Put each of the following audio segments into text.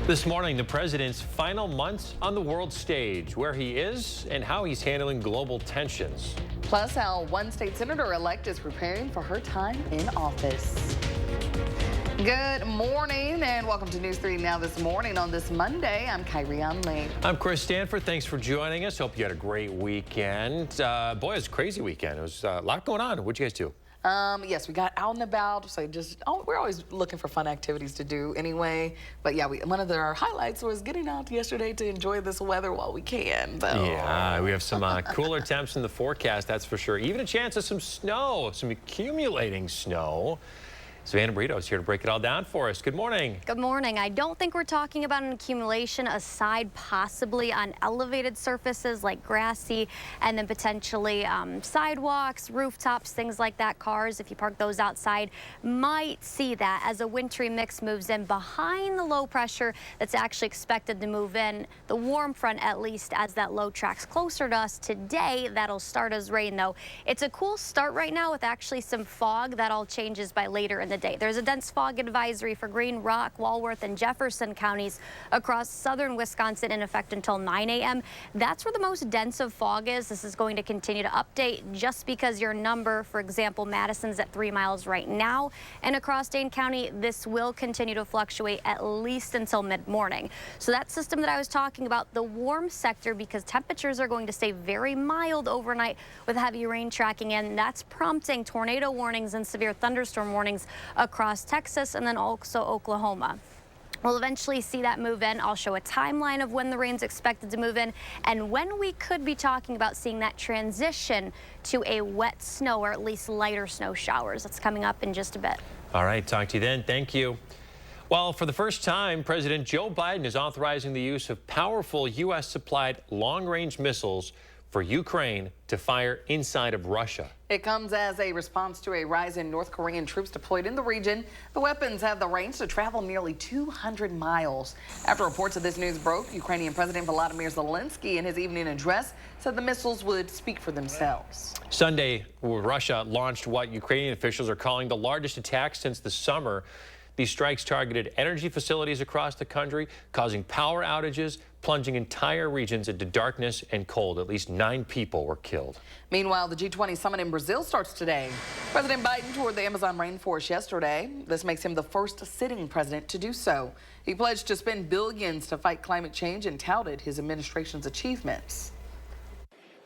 This morning, the president's final months on the world stage, where he is and how he's handling global tensions. Plus, how one state senator-elect is preparing for her time in office. Good morning and welcome to News 3 Now this morning on this Monday. I'm Kyrie Lee. I'm Chris Stanford. Thanks for joining us. Hope you had a great weekend. Boy, it was a crazy weekend. It was a lot going on. What'd you guys do? Yes, we got out and about, so we're always looking for fun activities to do anyway. But yeah, one of our highlights was getting out yesterday to enjoy this weather while we can. So. Yeah, we have some cooler temps in the forecast, that's for sure. Even a chance of some snow, some accumulating snow. Savannah Brito's here to break it all down for us. Good morning. Good morning. I don't think we're talking about an accumulation aside possibly on elevated surfaces like grassy and then potentially sidewalks, rooftops, things like that. Cars, if you park those outside, might see that as a wintry mix moves in behind the low pressure that's actually expected to move in. The warm front, at least, as that low tracks closer to us today. That'll start as rain, though. It's a cool start right now with actually some fog. That all changes by later in the day. There's a dense fog advisory for Green Rock, Walworth, and Jefferson counties across southern Wisconsin in effect until 9 a.m. That's where the most dense of fog is. This is going to continue to update just because your number, for example, Madison's at 3 miles right now. And across Dane County, this will continue to fluctuate at least until mid-morning. So that system that I was talking about, the warm sector, because temperatures are going to stay very mild overnight with heavy rain tracking in, that's prompting tornado warnings and severe thunderstorm warnings across Texas and then also Oklahoma. We'll eventually see that move in. I'll show a timeline of when the rain's expected to move in and when we could be talking about seeing that transition to a wet snow or at least lighter snow showers. That's coming up in just a bit. All right, talk to you then. Thank you. Well, for the first time, President Joe Biden is authorizing the use of powerful U.S.-supplied long-range missiles for Ukraine to fire inside of Russia. It comes as a response to a rise in North Korean troops deployed in the region. The weapons have the range to travel nearly 200 miles. After reports of this news broke, Ukrainian President Volodymyr Zelensky in his evening address said the missiles would speak for themselves. Sunday, Russia launched what Ukrainian officials are calling the largest attack since the summer. These strikes targeted energy facilities across the country, causing power outages, plunging entire regions into darkness and cold. At least 9 people were killed. Meanwhile, the G20 summit in Brazil starts today. President Biden toured the Amazon rainforest yesterday. This makes him the first sitting president to do so. He pledged to spend billions to fight climate change and touted his administration's achievements.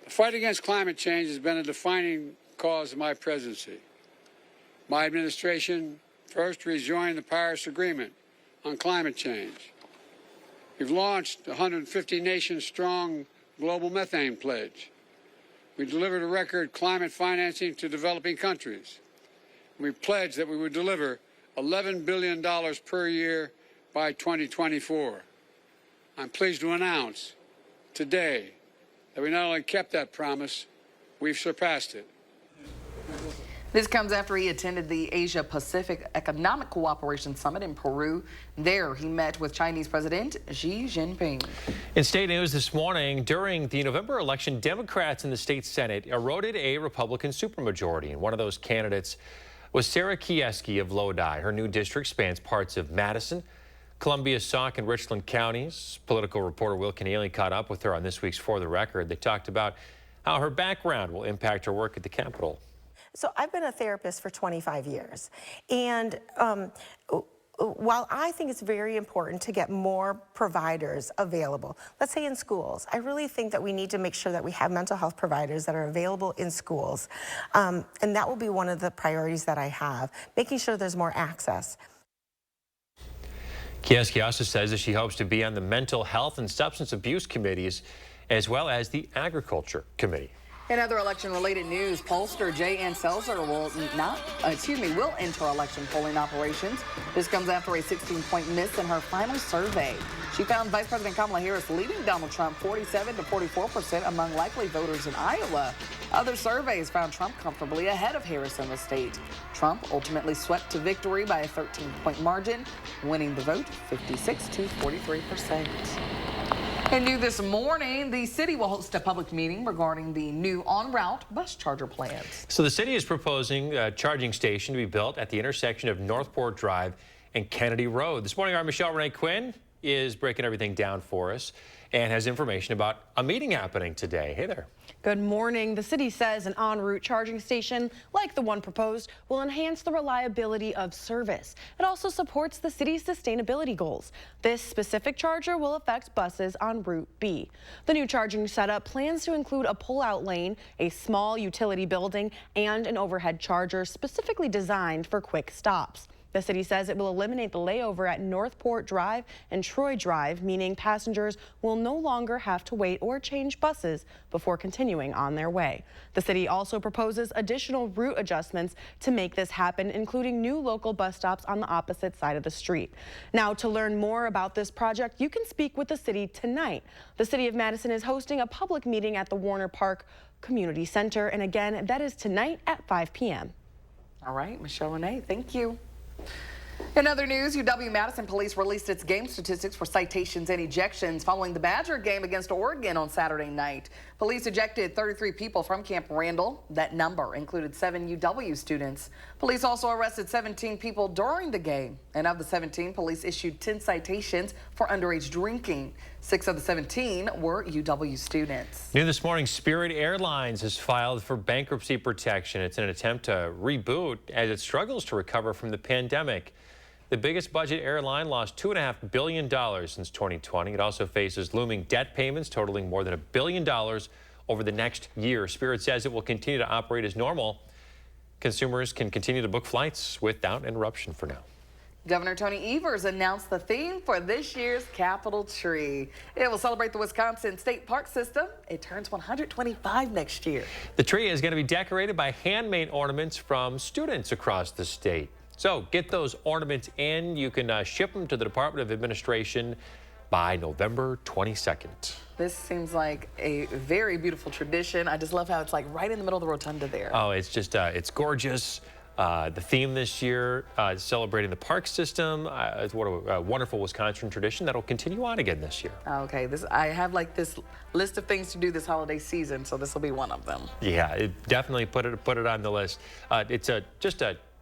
The fight against climate change has been a defining cause of my presidency. My administration first rejoined the Paris Agreement on climate change. We've launched a 150-nation-strong global methane pledge. We delivered a record climate financing to developing countries. We pledged that we would deliver $11 billion per year by 2024. I'm pleased to announce today that we not only kept that promise, we've surpassed it. This comes after he attended the Asia-Pacific Economic Cooperation Summit in Peru. There, he met with Chinese President Xi Jinping. In state news this morning, during the November election, Democrats in the state Senate eroded a Republican supermajority. And one of those candidates was Sarah Kieski of Lodi. Her new district spans parts of Madison, Columbia, Sauk, and Richland counties. Political reporter Will Keneally caught up with her on this week's For the Record. They talked about how her background will impact her work at the Capitol. So I've been a therapist for 25 years, and while I think it's very important to get more providers available, let's say in schools, I really think that we need to make sure that we have mental health providers that are available in schools, and that will be one of the priorities that I have, making sure there's more access. Kieski also says that she hopes to be on the mental health and substance abuse committees as well as the agriculture committee. In other election-related news, pollster J.N. Selzer will enter election polling operations. This comes after a 16-point miss in her final survey. She found Vice President Kamala Harris leading Donald Trump 47 to 44% among likely voters in Iowa. Other surveys found Trump comfortably ahead of Harris in the state. Trump ultimately swept to victory by a 13-point margin, winning the vote 56 to 43%. And new this morning, the city will host a public meeting regarding the new en-route bus charger plans. So the city is proposing a charging station to be built at the intersection of Northport Drive and Kennedy Road. This morning, our Michelle Renee Quinn is breaking everything down for us and has information about a meeting happening today. Hey there. Good morning. The city says an en route charging station like the one proposed will enhance the reliability of service. It also supports the city's sustainability goals. This specific charger will affect buses on Route B. The new charging setup plans to include a pull-out lane, a small utility building, and an overhead charger specifically designed for quick stops. The city says it will eliminate the layover at Northport Drive and Troy Drive, meaning passengers will no longer have to wait or change buses before continuing on their way. The city also proposes additional route adjustments to make this happen, including new local bus stops on the opposite side of the street. Now, to learn more about this project, you can speak with the city tonight. The city of Madison is hosting a public meeting at the Warner Park Community Center, and again, that is tonight at 5 p.m. All right, Michelle Renee, thank you. In other news, UW-Madison police released its game statistics for citations and ejections following the Badger game against Oregon on Saturday night. Police ejected 33 people from Camp Randall. That number included 7 UW students. Police also arrested 17 people during the game. And of the 17, police issued 10 citations for underage drinking. 6 of the 17 were UW students. New this morning, Spirit Airlines has filed for bankruptcy protection. It's an attempt to reboot as it struggles to recover from the pandemic. The biggest budget airline lost $2.5 billion since 2020. It also faces looming debt payments totaling more than $1 billion over the next year. Spirit says it will continue to operate as normal. Consumers can continue to book flights without interruption for now. Governor Tony Evers announced the theme for this year's Capitol Tree. It will celebrate the Wisconsin State Park System. It turns 125 next year. The tree is going to be decorated by handmade ornaments from students across the state. So get those ornaments in. You can ship them to the Department of Administration by November 22nd. This seems like a very beautiful tradition. I just love how it's like right in the middle of the rotunda there. Oh, it's just, it's gorgeous. The theme this year, celebrating the park system. It's what a wonderful Wisconsin tradition that'll continue on again this year. Okay, I have like this list of things to do this holiday season, so this will be one of them. Yeah, definitely put it on the list. It's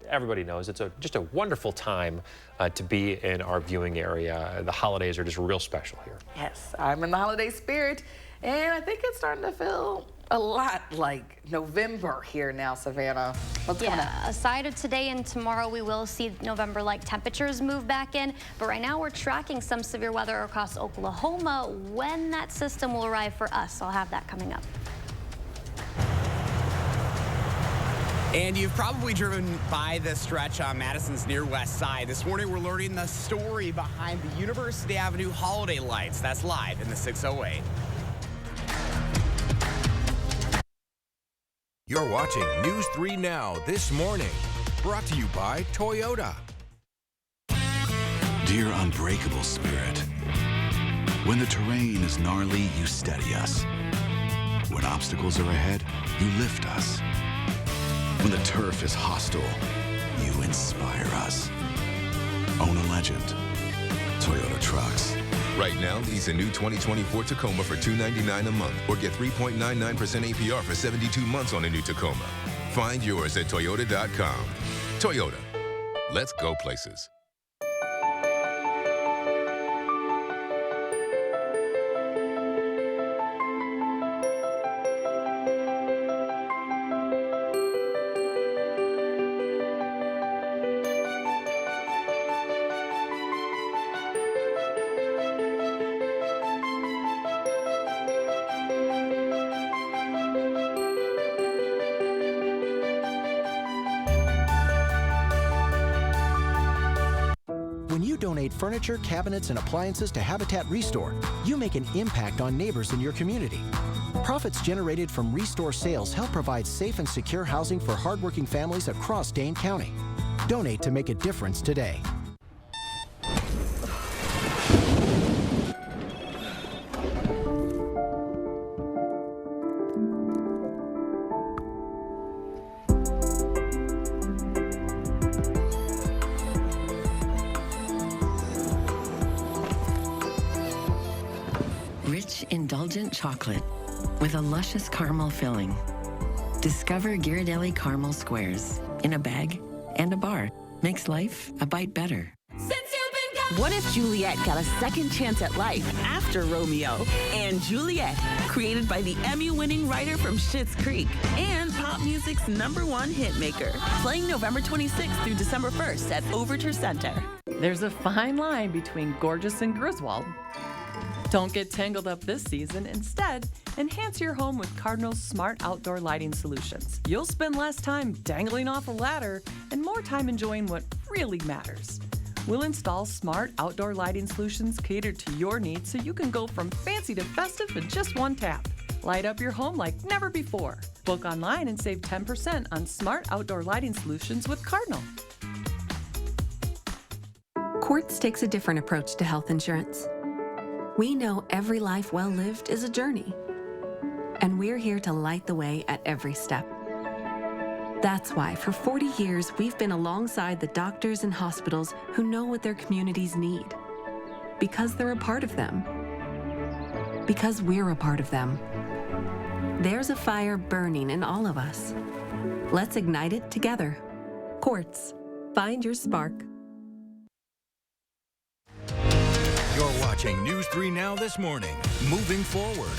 everybody knows it's just a wonderful time to be in our viewing area. The holidays are just real special here. Yes, I'm in the holiday spirit, and I think it's starting to feel a lot like November here now, Savannah. What's going on? Aside of today and tomorrow, we will see November-like temperatures move back in. But right now, we're tracking some severe weather across Oklahoma. When that system will arrive for us, I'll have that coming up. And you've probably driven by this stretch on Madison's near west side. This morning, we're learning the story behind the University Avenue holiday lights. That's live in the 608. You're watching News 3 Now this morning, brought to you by Toyota. Dear unbreakable spirit, when the terrain is gnarly, you steady us. When obstacles are ahead, you lift us. When the turf is hostile, you inspire us. Own a legend. Toyota Trucks. Right now, lease a new 2024 Tacoma for $299 a month or get 3.99% APR for 72 months on a new Tacoma. Find yours at Toyota.com. Toyota. Let's go places. When you donate furniture, cabinets, and appliances to Habitat Restore, you make an impact on neighbors in your community. Profits generated from Restore sales help provide safe and secure housing for hardworking families across Dane County. Donate to make a difference today. Rich, indulgent chocolate with a luscious caramel filling. Discover Ghirardelli caramel squares in a bag and a bar. Makes life a bite better. Since you've been gone. What if Juliet got a second chance at life after Romeo and Juliet, created by the Emmy-winning writer from Schitt's Creek and pop music's #1 hitmaker, playing November 26th through December 1st at Overture Center. There's a fine line between gorgeous and Griswold. Don't get tangled up this season. Instead, enhance your home with Cardinal's smart outdoor lighting solutions. You'll spend less time dangling off a ladder and more time enjoying what really matters. We'll install smart outdoor lighting solutions catered to your needs so you can go from fancy to festive with just one tap. Light up your home like never before. Book online and save 10% on smart outdoor lighting solutions with Cardinal. Quartz takes a different approach to health insurance. We know every life well lived is a journey, and we're here to light the way at every step. That's why for 40 years, we've been alongside the doctors and hospitals who know what their communities need. Because they're a part of them. Because we're a part of them. There's a fire burning in all of us. Let's ignite it together. Quartz. Find your spark. You're watching News 3 Now this morning. Moving forward.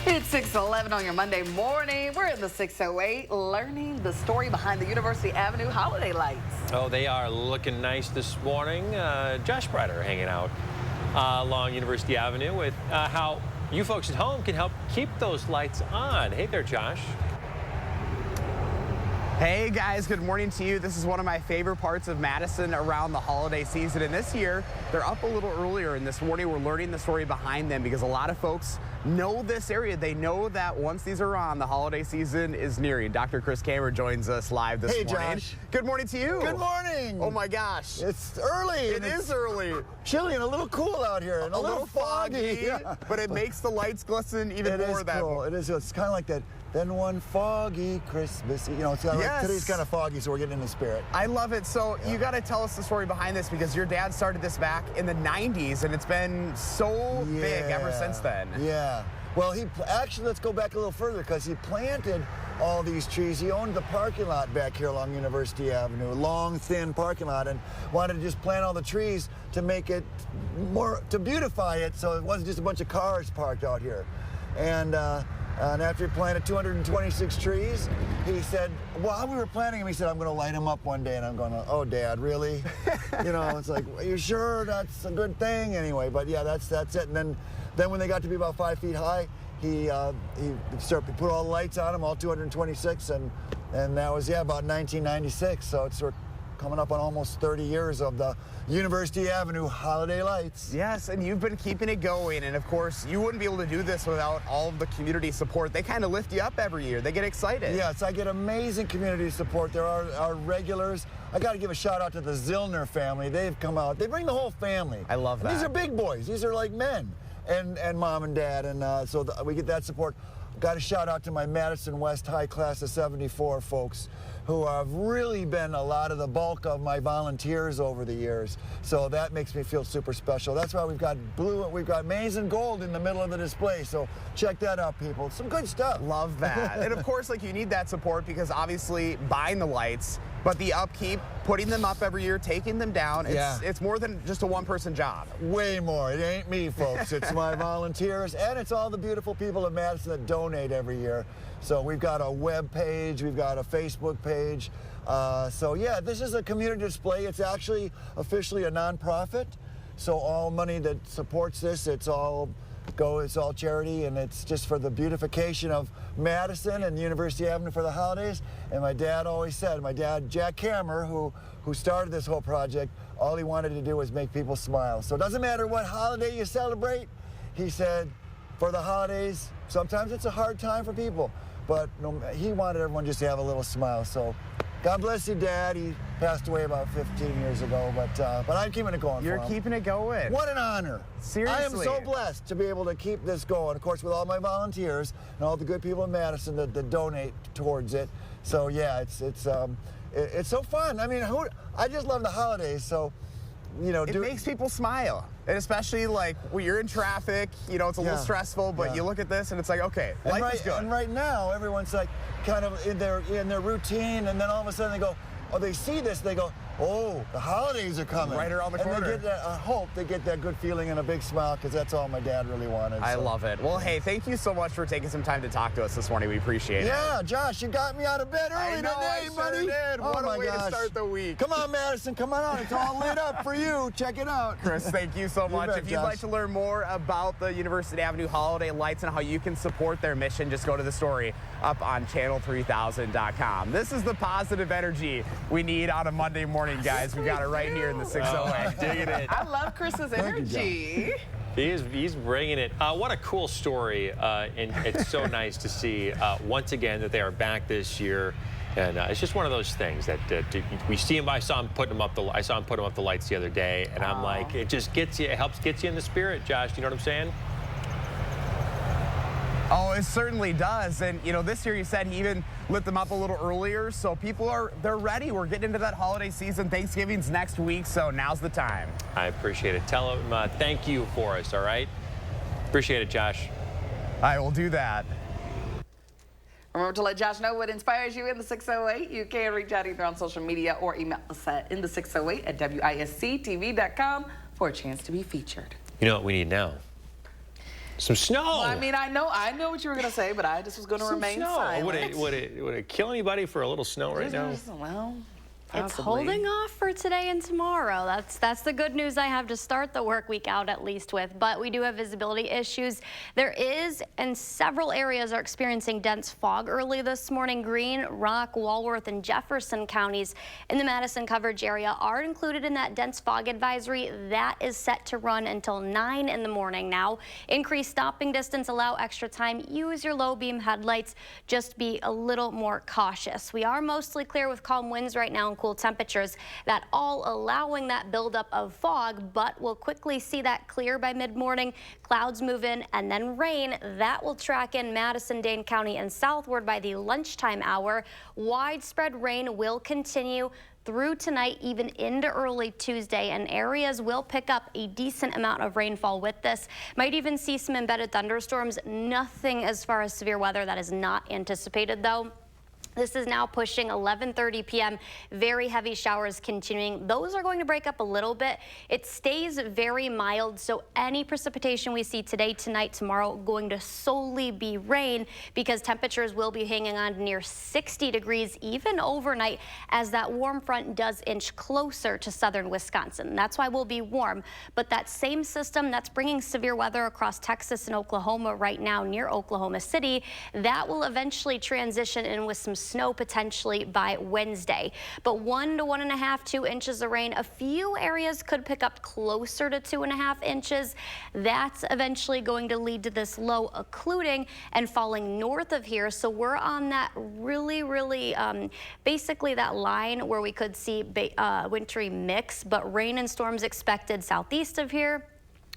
It's 6:11 on your Monday morning. We're in the 608 learning the story behind the University Avenue holiday lights. Oh, they are looking nice this morning. Josh Breiter hanging out along University Avenue with how you folks at home can help keep those lights on. Hey there, Josh. Hey guys, good morning to you. This is one of my favorite parts of Madison around the holiday season. And this year, they're up a little earlier. And this morning, we're learning the story behind them because a lot of folks know this area. They know that once these are on, the holiday season is nearing. Dr. Chris Kammer joins us live this morning. Hey, Josh. Good morning to you. Good morning. Oh my gosh. It's early. It is early. Chilly and a little cool out here and a little foggy. Yeah. But it makes the lights glisten even more. It is cool. It is. It's kind of like that. Then one foggy Christmas. You know, it's kind of like today's kind of foggy, so we're getting in the spirit. I love it. So you got to tell us the story behind this because your dad started this back in the 90s, and it's been so big ever since then. Yeah. Well, actually, let's go back a little further because he planted all these trees. He owned the parking lot back here along University Avenue, a long, thin parking lot, and wanted to just plant all the trees to make it more, to beautify it so it wasn't just a bunch of cars parked out here. And after he planted 226 trees, he said, while we were planting them, he said, I'm going to light them up one day. And I'm going, oh, Dad, really? You know, it's like, are you sure that's a good thing? Anyway, but yeah, that's it. And then when they got to be about 5 feet high, he put all the lights on them, all 226, and that was, about 1996. So it's sort of coming up on almost 30 years of the University Avenue holiday lights. Yes, and you've been keeping it going, and of course, you wouldn't be able to do this without all of the community support. They kind of lift you up every year. They get excited. Yes, I get amazing community support. There are our regulars. I got to give a shout out to the Zillner family. They've come out. They bring the whole family. I love that. And these are big boys. These are like men, and mom and dad, and so we get that support. Got to shout out to my Madison West High class of 74 folks who have really been a lot of the bulk of my volunteers over the years. So that makes me feel super special. That's why we've got maize and gold in the middle of the display. So check that out, people. Some good stuff. Love that. And of course, like, you need that support because obviously buying the lights, but the upkeep, putting them up every year, taking them down, it's more than just a one-person job. Way more. It ain't me, folks. It's my volunteers, and it's all the beautiful people of Madison that donate every year. So we've got a web page, we've got a Facebook page. So yeah, this is a community display. It's actually officially a nonprofit. So all money that supports this, it's all charity, and it's just for the beautification of Madison and University Avenue for the holidays. And my dad always said, my dad, Jack Kammer, who started this whole project, all he wanted to do was make people smile. So it doesn't matter what holiday you celebrate, he said, for the holidays, sometimes it's a hard time for people, but he wanted everyone just to have a little smile. So God bless you, Dad. He passed away about 15 years ago, but I'm keeping it going. You're keeping it going. What an honor. Seriously. I am so blessed to be able to keep this going, of course, with all my volunteers and all the good people in Madison that donate towards it. So yeah, it's so fun. I mean, I just love the holidays, so you know, it makes people smile. And especially like when you're in traffic, you know, it's a little stressful, but you look at this and it's like, okay, life is good. And right now, everyone's like kind of in their routine, and then all of a sudden they go, oh, they see this, they go, oh, the holidays are coming. Right around the corner. And they get that, I hope they get that good feeling and a big smile, because that's all my dad really wanted. I love it. Well, hey, thank you so much for taking some time to talk to us this morning. We appreciate it. Yeah, Josh, you got me out of bed early I today, buddy. Sure did. Oh What my a way gosh. to start the week. Come on, Madison, come on out. It's all lit up for you. Check it out. Chris, thank you so much. bet, If you'd Josh. like to learn more about the University Avenue Holiday Lights and how you can support their mission, just go to the story up on channel3000.com. This is the positive energy we need on a Monday morning, guys. We got it right here in the 608. Digging it. I love Chris's energy. He's bringing it. What a cool story, and it's so nice to see once again that they are back this year. And it's just one of those things that we see him. I saw him put up the lights the other day, and I'm like, it just gets you. It helps get you in the spirit, Josh. You know what I'm saying? Oh, it certainly does. And, you know, this year you said he even lit them up a little earlier. So people they're ready. We're getting into that holiday season. Thanksgiving's next week, so now's the time. I appreciate it. Tell him thank you for us, all right? Appreciate it, Josh. I will do that. Remember to let Josh know what inspires you in the 608. You can reach out either on social media or email us at in608@wisc-tv.com for a chance to be featured. You know what we need now? Some snow. Well, I mean, I know what you were going to say, but I just was going to remain silent. Would it kill anybody for a little snow right now? Well, it's holding off for today and tomorrow. That's the good news I have to start the work week out at least with. But we do have visibility issues. There is, and several areas are experiencing dense fog early this morning. Greene, Rock, Walworth, and Jefferson counties in the Madison coverage area are included in that dense fog advisory. That is set to run until 9 in the morning now. Increased stopping distance, allow extra time. Use your low beam headlights. Just be a little more cautious. We are mostly clear with calm winds right now and cool temperatures, that all allowing that buildup of fog, but we'll quickly see that clear by mid-morning. Clouds move in, and then rain. That will track in Madison, Dane County, and southward by the lunchtime hour. Widespread rain will continue through tonight, even into early Tuesday, and areas will pick up a decent amount of rainfall with this. Might even see some embedded thunderstorms. Nothing as far as severe weather that is not anticipated, though. This is now pushing 11:30 p.m. Very heavy showers continuing. Those are going to break up a little bit. It stays very mild, so any precipitation we see today, tonight, tomorrow, going to solely be rain, because temperatures will be hanging on near 60 degrees even overnight as that warm front does inch closer to southern Wisconsin. That's why we'll be warm. But that same system that's bringing severe weather across Texas and Oklahoma right now near Oklahoma City, that will eventually transition in with some snow potentially by Wednesday. But 1 to 1.5, 2 inches of rain. A few areas could pick up closer to 2.5 inches. That's eventually going to lead to this low occluding and falling north of here. So we're on that really, basically that line where we could see wintry mix, but rain and storms expected southeast of here.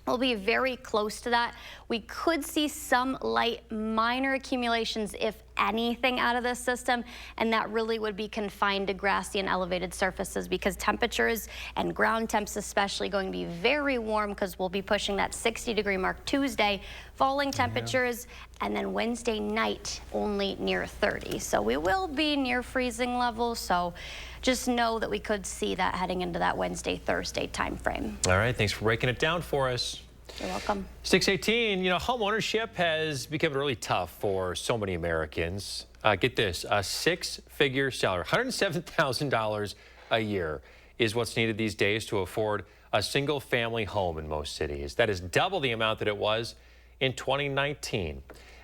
We'll be very close to that. We could see some light minor accumulations, if anything, out of this system, and that really would be confined to grassy and elevated surfaces, because temperatures and ground temps especially going to be very warm, because we'll be pushing that 60-degree mark Tuesday, falling temperatures, and then Wednesday night only near 30. So we will be near freezing levels, so just know that we could see that heading into that Wednesday, Thursday time frame. All right, thanks for breaking it down for us. You're welcome. 618, you know, home ownership has become really tough for so many Americans. Get this, a 6-figure salary, $107,000 a year is what's needed these days to afford a single family home in most cities. That is double the amount that it was in 2019.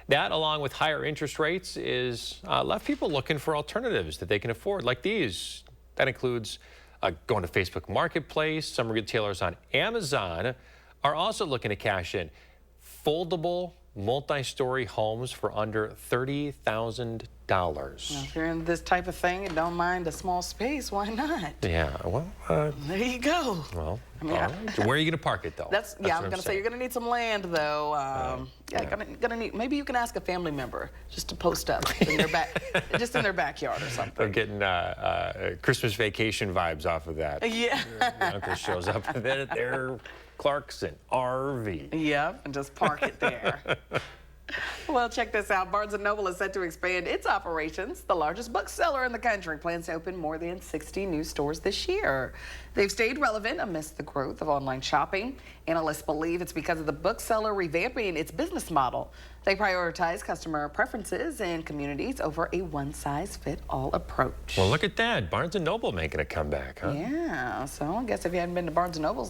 That, along with higher interest rates, is left people looking for alternatives that they can afford, like these. That includes going to Facebook Marketplace. Some retailers on Amazon are also looking to cash in foldable multi-story homes for under $30,000. Now, if you're in this type of thing and don't mind a small space, why not? Yeah, well, There you go. well, I mean, all right. Where are you going to park it, though? That's what I'm gonna say you're gonna need some land, though. Gonna need. Maybe you can ask a family member just to post up in their just in their backyard or something. I'm getting Christmas vacation vibes off of that. Yeah. Your uncle shows up and then their Clarkson RV. Yep, and just park it there. Well, check this out. Barnes & Noble is set to expand its operations. The largest bookseller in the country plans to open more than 60 new stores this year. They've stayed relevant amidst the growth of online shopping. Analysts believe it's because of the bookseller revamping its business model. They prioritize customer preferences and communities over a one-size-fits-all approach. Well, look at that. Barnes & Noble making a comeback, huh? Yeah, so I guess if you hadn't been to Barnes & Noble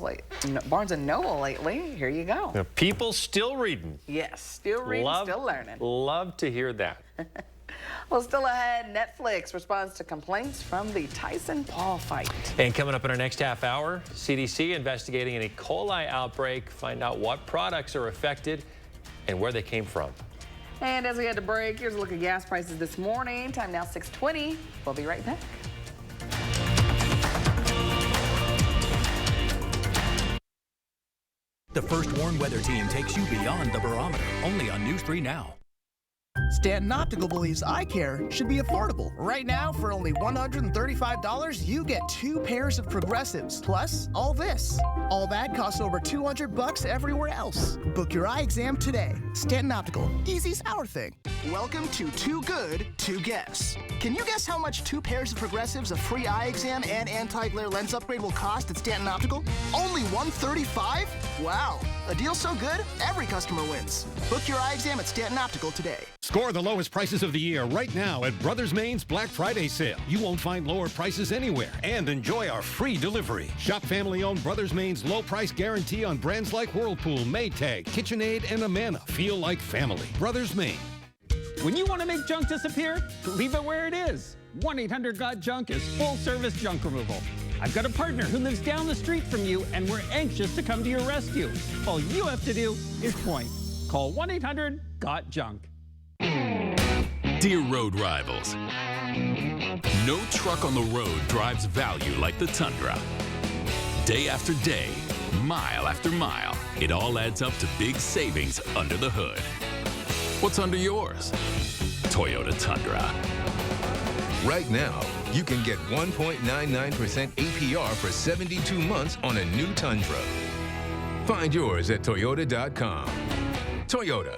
lately, here you go. Now, people still reading. Yes, still reading, still learning. Love to hear that. Well, still ahead, Netflix responds to complaints from the Tyson-Paul fight. And coming up in our next half hour, CDC investigating an E. coli outbreak, find out what products are affected and where they came from. And as we head to break, here's a look at gas prices this morning. Time now 6:20. We'll be right back. The First Warn Weather Team takes you beyond the barometer, only on News 3 Now. Stanton Optical believes eye care should be affordable. Right now, for only $135, you get 2 pairs of progressives, plus all this. All that costs over $200 everywhere else. Book your eye exam today. Stanton Optical, easy's our thing. Welcome to Too Good to Guess. Can you guess how much 2 pairs of progressives, a free eye exam, and anti-glare lens upgrade will cost at Stanton Optical? Only $135? Wow, a deal so good, every customer wins. Book your eye exam at Stanton Optical today. Score the lowest prices of the year right now at Brothers Main's Black Friday sale. You won't find lower prices anywhere, and enjoy our free delivery. Shop family-owned Brothers Main's low price guarantee on brands like Whirlpool, Maytag, KitchenAid, and Amana. Feel like family. Brothers Main. When you want to make junk disappear, leave it where it is. 1-800-GOT-JUNK is full-service junk removal. I've got a partner who lives down the street from you, and we're anxious to come to your rescue. All you have to do is point. Call 1-800-GOT-JUNK. Dear road rivals, no truck on the road drives value like the Tundra. Day after day, mile after mile, it all adds up to big savings under the hood. What's under yours? Toyota Tundra. Right now, you can get 1.99% APR for 72 months on a new Tundra. Find yours at Toyota.com. Toyota,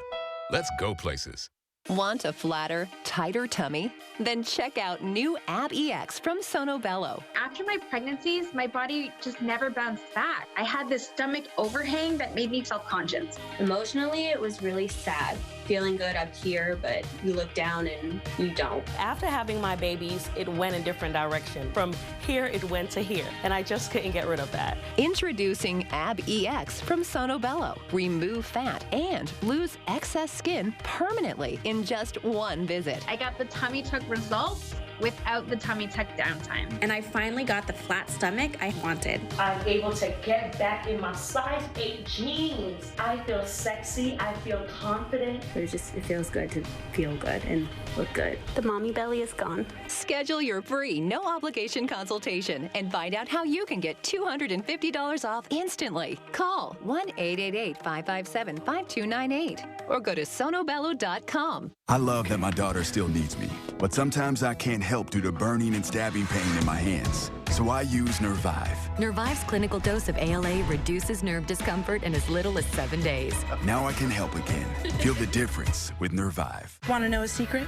let's go places. Want a flatter, tighter tummy? Then check out new Ab EX from Sono Bello. After my pregnancies, my body just never bounced back. I had this stomach overhang that made me self-conscious. Emotionally, it was really sad. Feeling good up here, but you look down and you don't. After having my babies, it went a different direction. From here, it went to here, and I just couldn't get rid of that. Introducing Ab EX from Sono Bello. Remove fat and lose excess skin permanently in just one visit. I got the tummy tuck results without the tummy tuck downtime. And I finally got the flat stomach I wanted. I'm able to get back in my size 8 jeans. I feel sexy, I feel confident. It feels good to feel good and look good. The mommy belly is gone. Schedule your free, no obligation consultation and find out how you can get $250 off instantly. Call 1-888-557-5298 or go to sonobello.com. I love that my daughter still needs me, but sometimes I can't help due to burning and stabbing pain in my hands. So I use Nervive. Nervive's clinical dose of ALA reduces nerve discomfort in as little as 7 days. Now I can help again. Feel the difference with Nervive. Want to know a secret?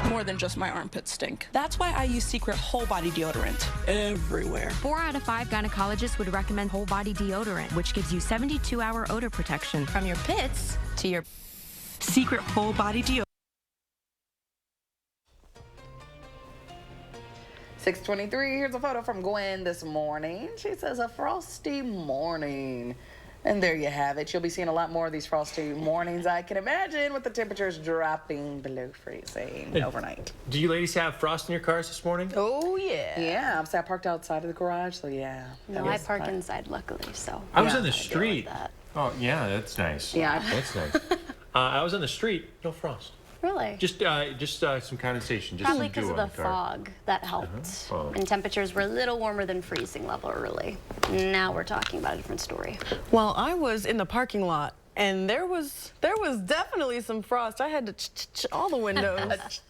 More than just my armpits stink. That's why I use Secret Whole Body Deodorant everywhere. 4 out of 5 gynecologists would recommend Whole Body Deodorant, which gives you 72-hour odor protection from your pits to your Secret Whole Body Deodorant. 6:23. Here's a photo from Gwen this morning. She says a frosty morning. And there you have it. You'll be seeing a lot more of these frosty mornings, I can imagine, with the temperatures dropping below freezing overnight. Do you ladies have frost in your cars this morning? Oh, yeah. Yeah, I parked outside of the garage, so yeah. No, I parked inside, luckily, so. I was in the street. Oh, yeah, that's nice. Yeah. That's nice. I was in the street, no frost. Really? Just some condensation, just Probably some because dew of on the the car. fog that helped. Oh. And temperatures were a little warmer than freezing level early. Now we're talking about a different story. Well, I was in the parking lot, and there was definitely some frost. I had to all the windows.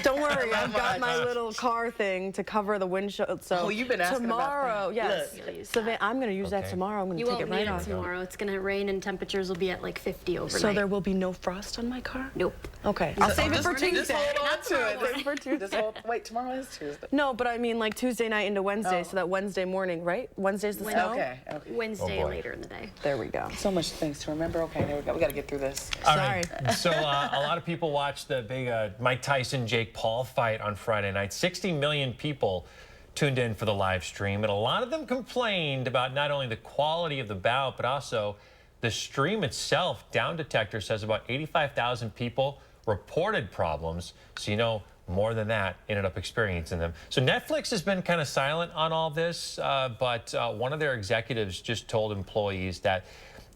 Don't worry, I've got my little car thing to cover the windshield. So you've been asking tomorrow, about yes. Look. I'm going to use that tomorrow. I'm going to take it right off. Tomorrow. It's going to rain and temperatures will be at like 50 overnight. So there will be no frost on my car? Nope. Okay. I'll save it for Tuesday. Just hold on to it. Save it for Tuesday. Wait, tomorrow is Tuesday. No, but I mean like Tuesday night into Wednesday, so that Wednesday morning, right? Wednesday's the snow? Okay. Wednesday later in the day. There we go. So much things to remember. Okay, there we go. We got to get through this. All right. So a lot of people watched the big Mike Tyson-Jake Paul fight on Friday night. 60 million people tuned in for the live stream, and a lot of them complained about not only the quality of the bout, but also the stream itself. Down Detector says about 85,000 people reported problems. So, you know, more than that ended up experiencing them. So Netflix has been kind of silent on all this, but one of their executives just told employees that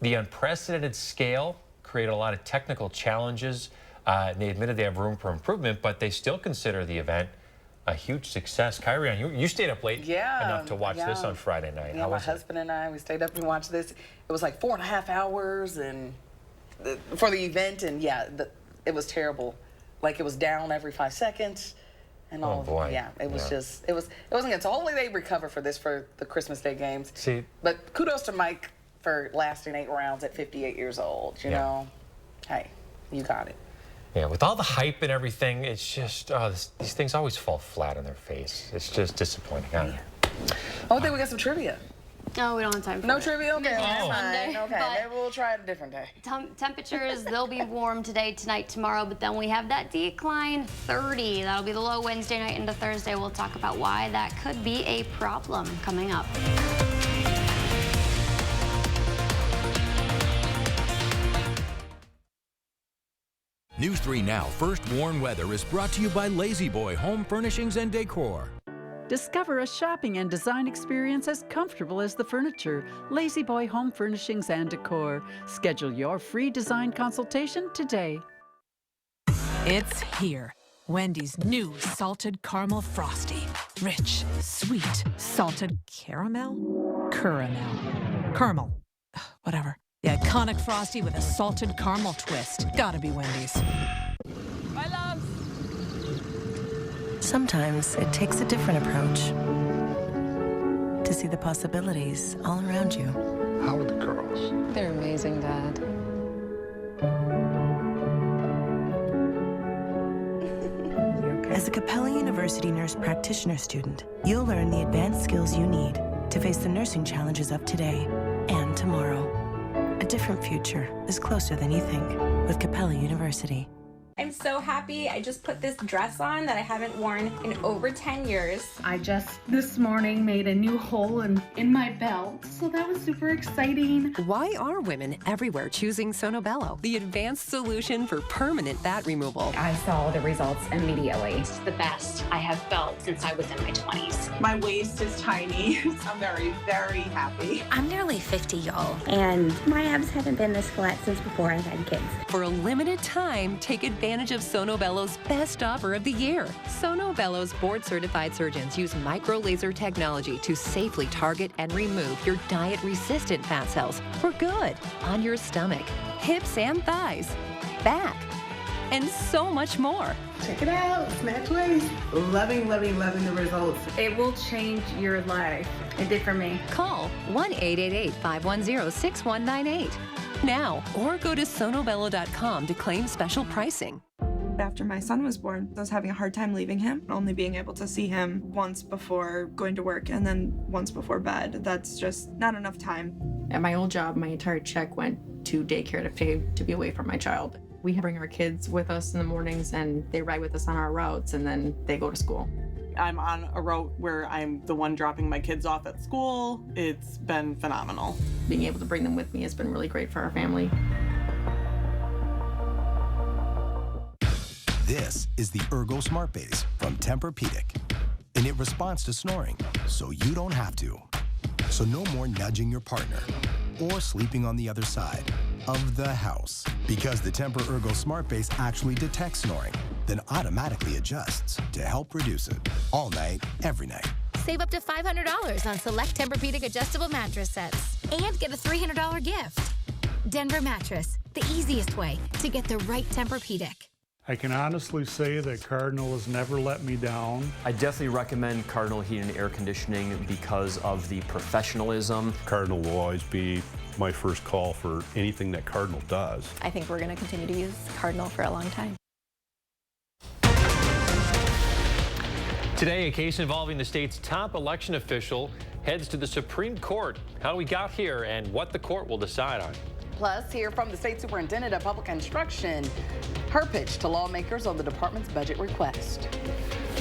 the unprecedented scale created a lot of technical challenges. They admitted they have room for improvement, but they still consider the event a huge success. Kyrie, you stayed up late enough to watch this on Friday night. Yeah, How my was it? husband and I, we stayed up and watched this. It was like 4.5 hours and for the event, and yeah, it was terrible. Like it was down every 5 seconds. And all of boy. Yeah, it was just, it wasn't good. So hopefully they recover for this for the Christmas Day games. See, but kudos to Mike for lasting 8 rounds at 58 years old, you know? Hey, you got it. Yeah, with all the hype and everything, it's just, these things always fall flat on their face. It's just disappointing. I don't know. Oh, I think we got some trivia. No, we don't have time for No it. trivia? Okay, that's fine. Monday, Okay, maybe we'll try it a different day. Temperatures, they'll be warm today, tonight, tomorrow, but then we have that decline, 30. That'll be the low Wednesday night into Thursday. We'll talk about why that could be a problem coming up. News 3 Now First Warn Weather is brought to you by Lazy Boy Home Furnishings and Decor. Discover a shopping and design experience as comfortable as the furniture. Lazy Boy Home Furnishings and Decor. Schedule your free design consultation today. It's here. Wendy's new salted caramel frosty. Rich, sweet, salted caramel? Caramel. Whatever. The iconic frosty with a salted caramel twist. Gotta be Wendy's. My loves. Sometimes it takes a different approach to see the possibilities all around you. How are the girls? They're amazing, Dad. As a Capella University nurse practitioner student, you'll learn the advanced skills you need to face the nursing challenges of today and tomorrow. A different future is closer than you think with Capella University. I'm so happy. I just put this dress on that I haven't worn in over 10 years. I just this morning made a new hole in my belt, so that was super exciting. Why are women everywhere choosing Sonobello, the advanced solution for permanent fat removal? I saw the results immediately. It's the best I have felt since I was in my 20s. My waist is tiny. I'm very, very happy. I'm nearly 50, y'all. And my abs haven't been this flat since before I've had kids. For a limited time, take advantage of Sonobello's best offer of the year. Sonobello's board-certified surgeons use micro-laser technology to safely target and remove your diet-resistant fat cells for good on your stomach, hips and thighs, back, and so much more. Check it out, Snatch Waist. Loving, loving, loving the results. It will change your life. It did for me. Call 1-888-510-6198 now or go to sonobello.com to claim special pricing. After my son was born, I was having a hard time leaving him, only being able to see him once before going to work and then once before bed. That's just not enough time. At my old job, my entire check went to daycare to pay to be away from my child. We bring our kids with us in the mornings and they ride with us on our routes and then they go to school. I'm on a route where I'm the one dropping my kids off at school. It's been phenomenal. Being able to bring them with me has been really great for our family. This is the Ergo Smart Base from Tempur-Pedic, and it responds to snoring, so you don't have to. So no more nudging your partner or sleeping on the other side. of the house. Because the Tempur-Ergo Smart Base actually detects snoring, then automatically adjusts to help reduce it. All night, every night. Save up to $500 on select Tempur-Pedic adjustable mattress sets and get a $300 gift. Denver Mattress, the easiest way to get the right Tempur-Pedic. I can honestly say that Cardinal has never let me down. I definitely recommend Cardinal Heating and Air Conditioning because of the professionalism. Cardinal will always be my first call for anything that Cardinal does. I think we're going to continue to use Cardinal for a long time. Today, a case involving the state's top election official heads to the Supreme Court. How we got here and what the court will decide on. Plus, hear from the state superintendent of public instruction, her pitch to lawmakers on the department's budget request.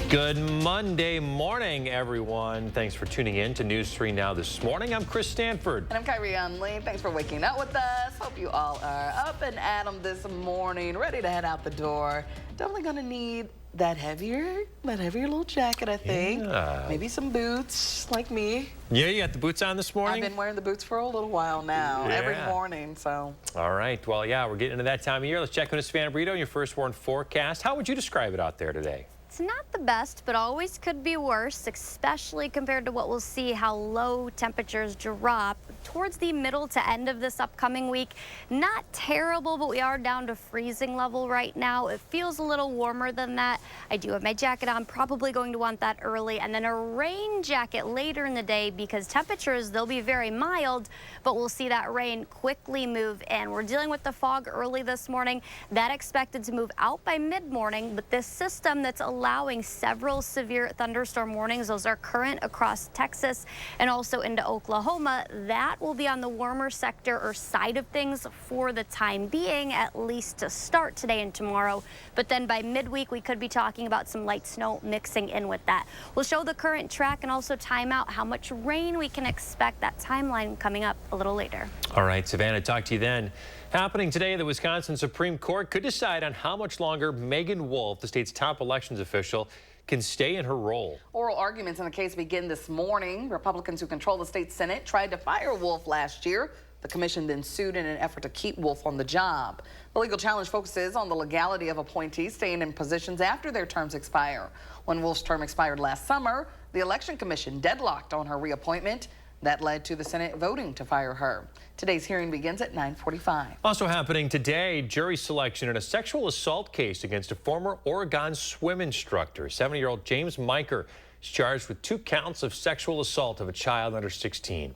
Good Monday morning, everyone. Thanks for tuning in to News 3 Now this morning. I'm Chris Stanford. And I'm Kyrie Lee. Thanks for waking up with us. Hope you all are up and at 'em this morning, ready to head out the door. Definitely going to need that heavier little jacket, I think. Yeah. Maybe some boots, like me. Yeah, you got the boots on this morning? I've been wearing the boots for a little while now, every Yeah. morning, so. All right, well, yeah, we're getting into that time of year. Let's check in with Savannah Brito on your first warn forecast. How would you describe it out there today? It's not the best, but always could be worse, especially compared to what we'll see how low temperatures drop towards the middle to end of this upcoming week. Not terrible, but we are down to freezing level right now. It feels a little warmer than that. I do have my jacket on, probably going to want that early, and then a rain jacket later in the day because temperatures, they'll be very mild, but we'll see that rain quickly move in. We're dealing with the fog early this morning. That expected to move out by mid-morning, but this system that's allowing several severe thunderstorm warnings, those are current across Texas and also into Oklahoma, that will be on the warmer sector or side of things for the time being, at least to start today and tomorrow. But then by midweek, we could be talking about some light snow mixing in with that. We'll show the current track and also time out how much rain we can expect. That timeline coming up a little later. All right, Savannah, talk to you then. Happening today, the Wisconsin Supreme Court could decide on how much longer Megan Wolf, the state's top elections official, can stay in her role. Oral Arguments in the case begin this morning. Republicans who control the state Senate tried to fire Wolf last year. The commission then sued in an effort to keep Wolf on the job. The legal challenge focuses on the legality of appointees staying in positions after their terms expire. When Wolf's term expired last summer, the Election Commission deadlocked on her reappointment. That led to the Senate voting to fire her. Today's hearing begins at 9:45. Also happening today, jury selection in a sexual assault case against a former Oregon swim instructor. 70-year-old James Miker is charged with 2 counts of sexual assault of a child under 16.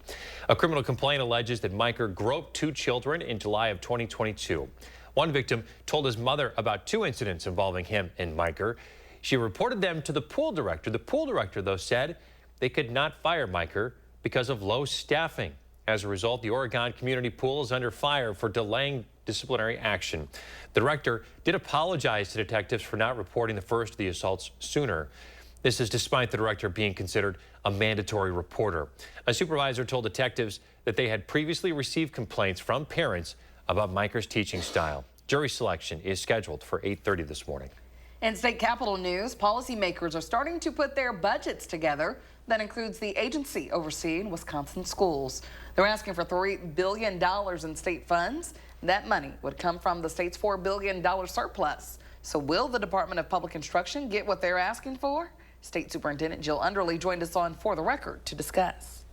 A criminal complaint alleges that Miker groped 2 children in July of 2022. One victim told his mother about 2 incidents involving him and Miker. She reported them to the pool director. The pool director, though, said they could not fire Miker because of low staffing. As a result, the Oregon Community Pool is under fire for delaying disciplinary action. The director did apologize to detectives for not reporting the first of the assaults sooner. This is despite the director being considered a mandatory reporter. A supervisor told detectives that they had previously received complaints from parents about Miker's teaching style. Jury selection is scheduled for 8:30 this morning. In state capitol news, policymakers are starting to put their budgets together. That includes the agency overseeing Wisconsin schools. They're asking for $3 billion in state funds. That money would come from the state's $4 billion surplus. So will the Department of Public Instruction get what they're asking for? State Superintendent Jill Underly joined us on For the Record to discuss.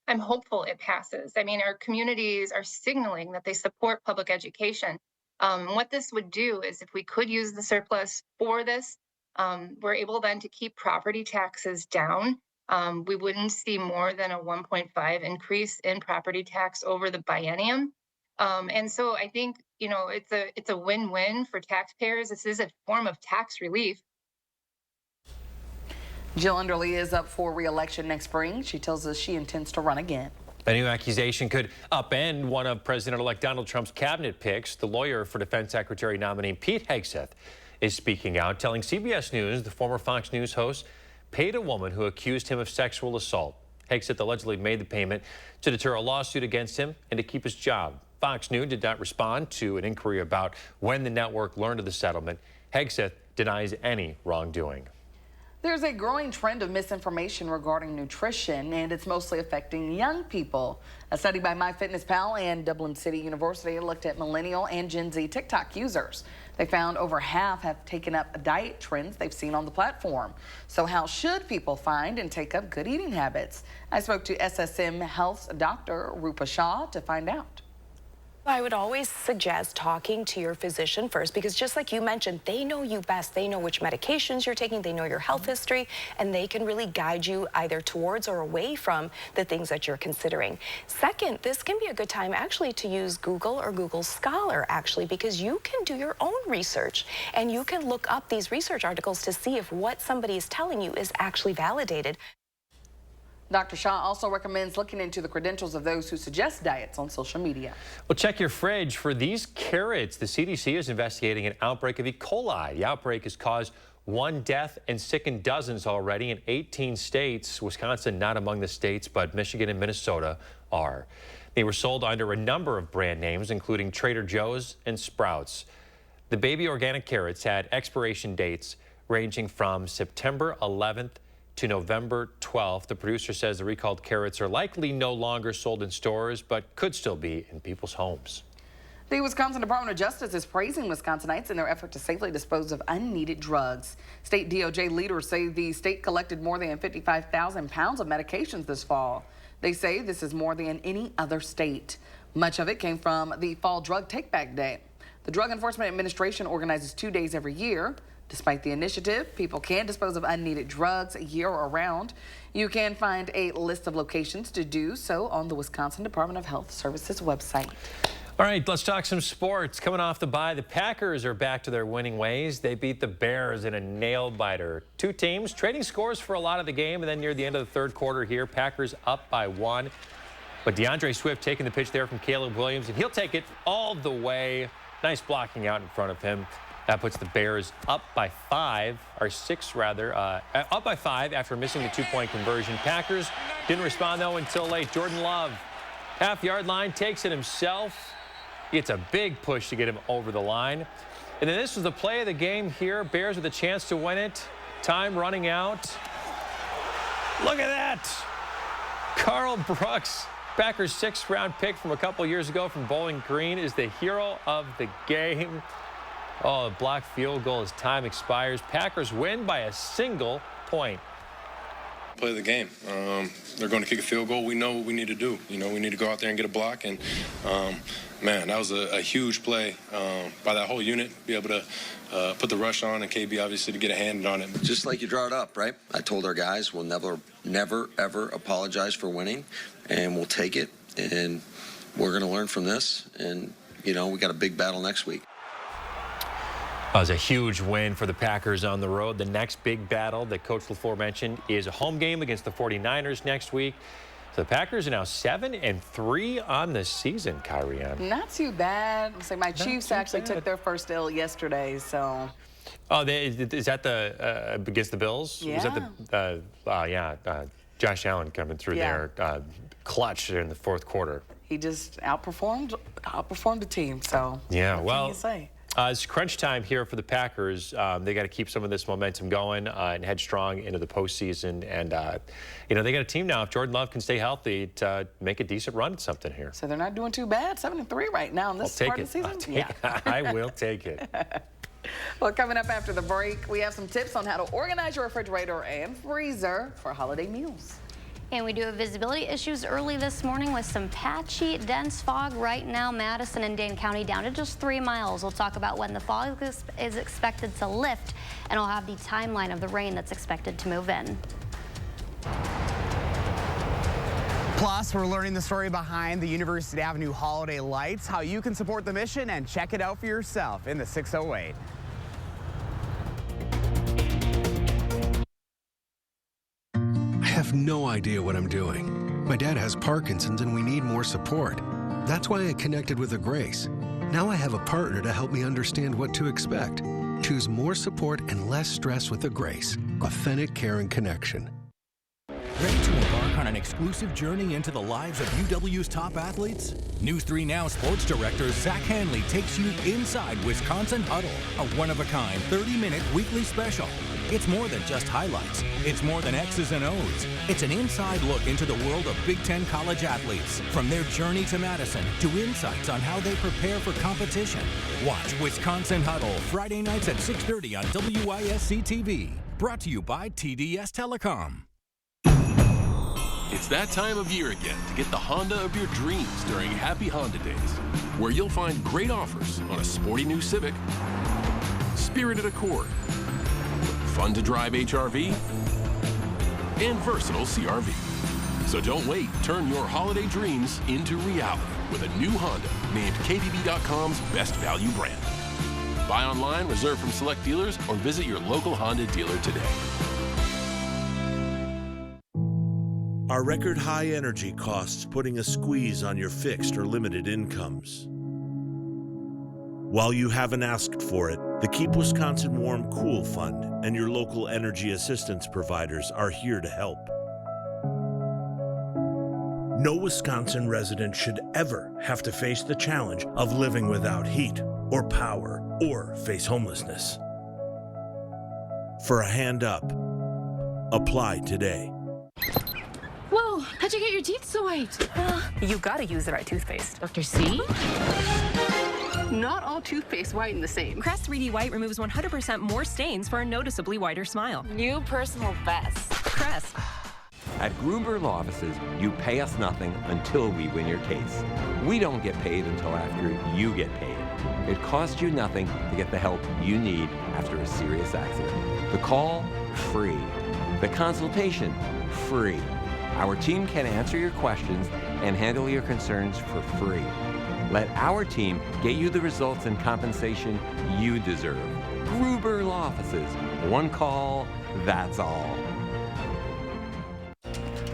I'm hopeful it passes. I mean, our communities are signaling that they support public education. What this would do is if we could use the surplus for this, we're able then to keep property taxes down. We wouldn't see more than a 1.5 increase in property tax over the biennium. And so I think, you know, it's a win-win for taxpayers. This is a form of tax relief. Jill Underly is up for re-election next spring. She tells us she intends to run again. A new accusation could upend one of President-elect Donald Trump's cabinet picks. The lawyer for Defense Secretary nominee Pete Hegseth is speaking out, telling CBS News the former Fox News host paid a woman who accused him of sexual assault. Hegseth allegedly made the payment to deter a lawsuit against him and to keep his job. Fox News did not respond to an inquiry about when the network learned of the settlement. Hegseth denies any wrongdoing. There's a growing trend of misinformation regarding nutrition, and it's mostly affecting young people. A study by MyFitnessPal and Dublin City University looked at millennial and Gen Z TikTok users. They found over half have taken up diet trends they've seen on the platform. So how should people find and take up good eating habits? I spoke to SSM Health's Dr. Rupa Shah to find out. I would always suggest talking to your physician first, because just like you mentioned, they know you best. They know which medications you're taking, they know your health history, and they can really guide you either towards or away from the things that you're considering. Second, this can be a good time actually to use Google or Google Scholar, actually, because you can do your own research and you can look up these research articles to see if what somebody is telling you is actually validated. Dr. Shah also recommends looking into the credentials of those who suggest diets on social media. Well, check your fridge for these carrots. The CDC is investigating an outbreak of E. coli. The outbreak has caused 1 death and sickened dozens already in 18 states. Wisconsin not among the states, but Michigan and Minnesota are. They were sold under a number of brand names, including Trader Joe's and Sprouts. The baby organic carrots had expiration dates ranging from September 11th to November 12th. The producer says the recalled carrots are likely no longer sold in stores, but could still be in people's homes. The Wisconsin Department of Justice is praising Wisconsinites in their effort to safely dispose of unneeded drugs. State DOJ leaders say the state collected more than 55,000 pounds of medications this fall. They say this is more than any other state. Much of it came from the Fall Drug Take-Back Day. The Drug Enforcement Administration organizes 2 days every year. Despite the initiative, people can dispose of unneeded drugs year-round. You can find a list of locations to do so on the Wisconsin Department of Health Services website. All right, let's talk some sports. Coming off the bye, the Packers are back to their winning ways. They beat the Bears in a nail-biter. Two teams trading scores for a lot of the game, and then near the end of the third quarter here, Packers up by 1. But DeAndre Swift taking the pitch there from Caleb Williams, and he'll take it all the way. Nice blocking out in front of him. That puts the Bears up by 5, or 6 rather, up by 5 after missing the 2-point conversion. Packers didn't respond though until late. Jordan Love, half-yard line, takes it himself. It's a big push to get him over the line. And then this was the play of the game here. Bears with a chance to win it. Time running out. Look at that. Carl Brooks, Packers 6th-round pick from a couple years ago from Bowling Green, is the hero of the game. Oh, a blocked field goal as time expires. Packers win by a single point. Play the game. They're going to kick a field goal. We know what we need to do. You know, we need to go out there and get a block. And, man, that was a huge play by that whole unit. Be able to put the rush on, and KB obviously to get a hand on it. Just like you draw it up, right? I told our guys we'll never, ever apologize for winning, and we'll take it. And we're going to learn from this. And, you know, we got a big battle next week. That was a huge win for the Packers on the road. The next big battle that Coach LaFleur mentioned is a home game against the 49ers next week. So the Packers are now 7-3 on the season, Kyrie. Not too bad. So my Chiefs actually took their first L yesterday, so. Oh, is that the against the Bills? Yeah. Was that the Josh Allen coming through there clutch in the fourth quarter. He just outperformed the team. So yeah, what can you say? It's crunch time here for the Packers. They got to keep some of this momentum going and head strong into the postseason. And, you know, they got a team now, if Jordan Love can stay healthy, to make a decent run at something here. So they're not doing too bad, 7-3 right now in this part of the season? I will take it. Well, coming up after the break, we have some tips on how to organize your refrigerator and freezer for holiday meals. And we do have visibility issues early this morning with some patchy, dense fog. Right now, Madison and Dane County down to just 3 miles. We'll talk about when the fog is expected to lift, and I'll have the timeline of the rain that's expected to move in. Plus, we're learning the story behind the University Avenue holiday lights, how you can support the mission and check it out for yourself in the 608. I have no idea what I'm doing. My dad has Parkinson's and we need more support. That's why I connected with a Grace. Now I have a partner to help me understand what to expect. Choose more support and less stress with a Grace. Authentic care and connection. Ready to embark on an exclusive journey into the lives of UW's top athletes? News 3 Now sports director Zach Hanley takes you inside Wisconsin Huddle, a one-of-a-kind 30-minute weekly special. It's more than just highlights. It's more than X's and O's. It's an inside look into the world of Big Ten college athletes, from their journey to Madison to insights on how they prepare for competition. Watch Wisconsin Huddle Friday nights at 6:30 on WISC-TV. Brought to you by TDS Telecom. It's that time of year again to get the Honda of your dreams during Happy Honda Days, where you'll find great offers on a sporty new Civic, spirited Accord, fun to drive HRV, and versatile CRV. So don't wait, turn your holiday dreams into reality with a new Honda named KBB.com's best value brand. Buy online, reserve from select dealers, or visit your local Honda dealer today. Are record high energy costs putting a squeeze on your fixed or limited incomes? While you haven't asked for it, the Keep Wisconsin Warm Cool Fund and your local energy assistance providers are here to help. No Wisconsin resident should ever have to face the challenge of living without heat or power or face homelessness. For a hand up, apply today. Whoa, how'd you get your teeth so white? You gotta use the right toothpaste. Dr. C? Not all toothpaste whiten the same. Crest 3D White removes 100% more stains for a noticeably whiter smile. New personal best. Crest. At Gruber Law Offices, you pay us nothing until we win your case. We don't get paid until after you get paid. It costs you nothing to get the help you need after a serious accident. The call, free. The consultation, free. Our team can answer your questions and handle your concerns for free. Let our team get you the results and compensation you deserve. Gruber Law Offices. One call, that's all.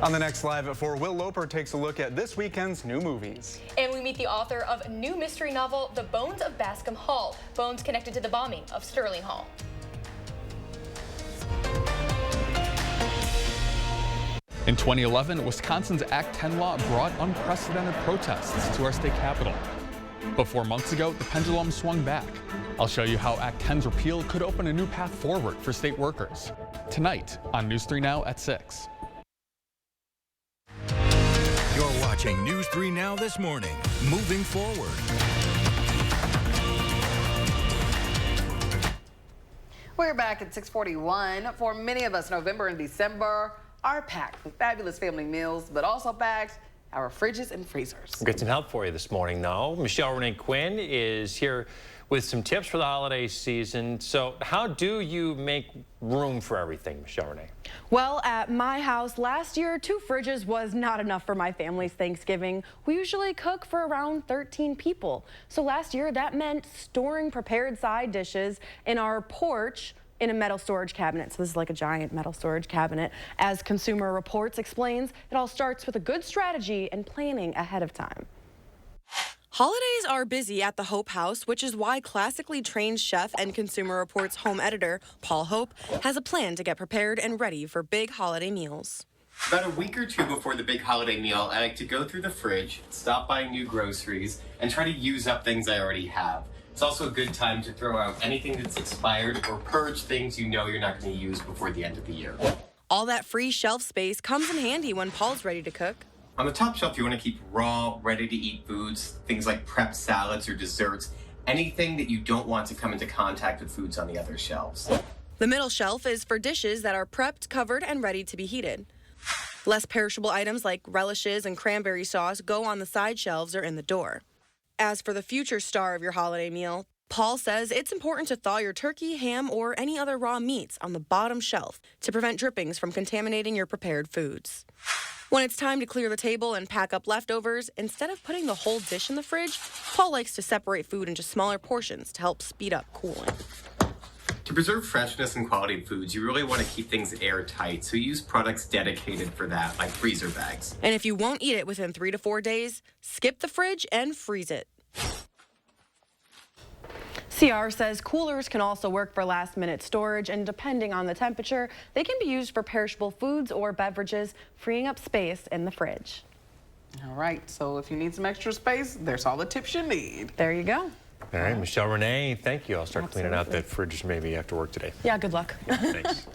On the next Live at 4, Will Loper takes a look at this weekend's new movies. And we meet the author of a new mystery novel, The Bones of Bascom Hall. Bones connected to the bombing of Sterling Hall. In 2011, Wisconsin's Act 10 law brought unprecedented protests to our state capitol. But 4 months ago, the pendulum swung back. I'll show you how Act 10's repeal could open a new path forward for state workers. Tonight on News 3 Now at 6. You're watching News 3 Now this morning. Moving forward. We're back at 6:41. For many of us, November and December are packed with fabulous family meals, but also packed our fridges and freezers. We'll get some help for you this morning, though. Michelle Renee Quinn is here with some tips for the holiday season. So how do you make room for everything, Michelle Renee? Well, at my house last year, 2 fridges was not enough for my family's Thanksgiving. We usually cook for around 13 people. So last year, that meant storing prepared side dishes in our porch in a metal storage cabinet. So this is like a giant metal storage cabinet. As Consumer Reports explains, it all starts with a good strategy and planning ahead of time. Holidays are busy at the Hope House, which is why classically trained chef and Consumer Reports home editor Paul Hope has a plan to get prepared and ready for big holiday meals. About a week or 2 before the big holiday meal, I like to go through the fridge, stop buying new groceries, and try to use up things I already have. It's also a good time to throw out anything that's expired or purge things you know you're not going to use before the end of the year. All that free shelf space comes in handy when Paul's ready to cook. On the top shelf, you want to keep raw, ready-to-eat foods, things like prep salads or desserts, anything that you don't want to come into contact with foods on the other shelves. The middle shelf is for dishes that are prepped, covered, and ready to be heated. Less perishable items like relishes and cranberry sauce go on the side shelves or in the door. As for the future star of your holiday meal, Paul says it's important to thaw your turkey, ham, or any other raw meats on the bottom shelf to prevent drippings from contaminating your prepared foods. When it's time to clear the table and pack up leftovers, instead of putting the whole dish in the fridge, Paul likes to separate food into smaller portions to help speed up cooling. To preserve freshness and quality of foods, you really want to keep things airtight, so use products dedicated for that, like freezer bags. And if you won't eat it within 3 to 4 days, skip the fridge and freeze it. CR says coolers can also work for last-minute storage, and depending on the temperature, they can be used for perishable foods or beverages, freeing up space in the fridge. All right, so if you need some extra space, there's all the tips you need. There you go. All right, Michelle Renee, thank you. I'll start cleaning out that fridge maybe after work today. Yeah, good luck. Thanks.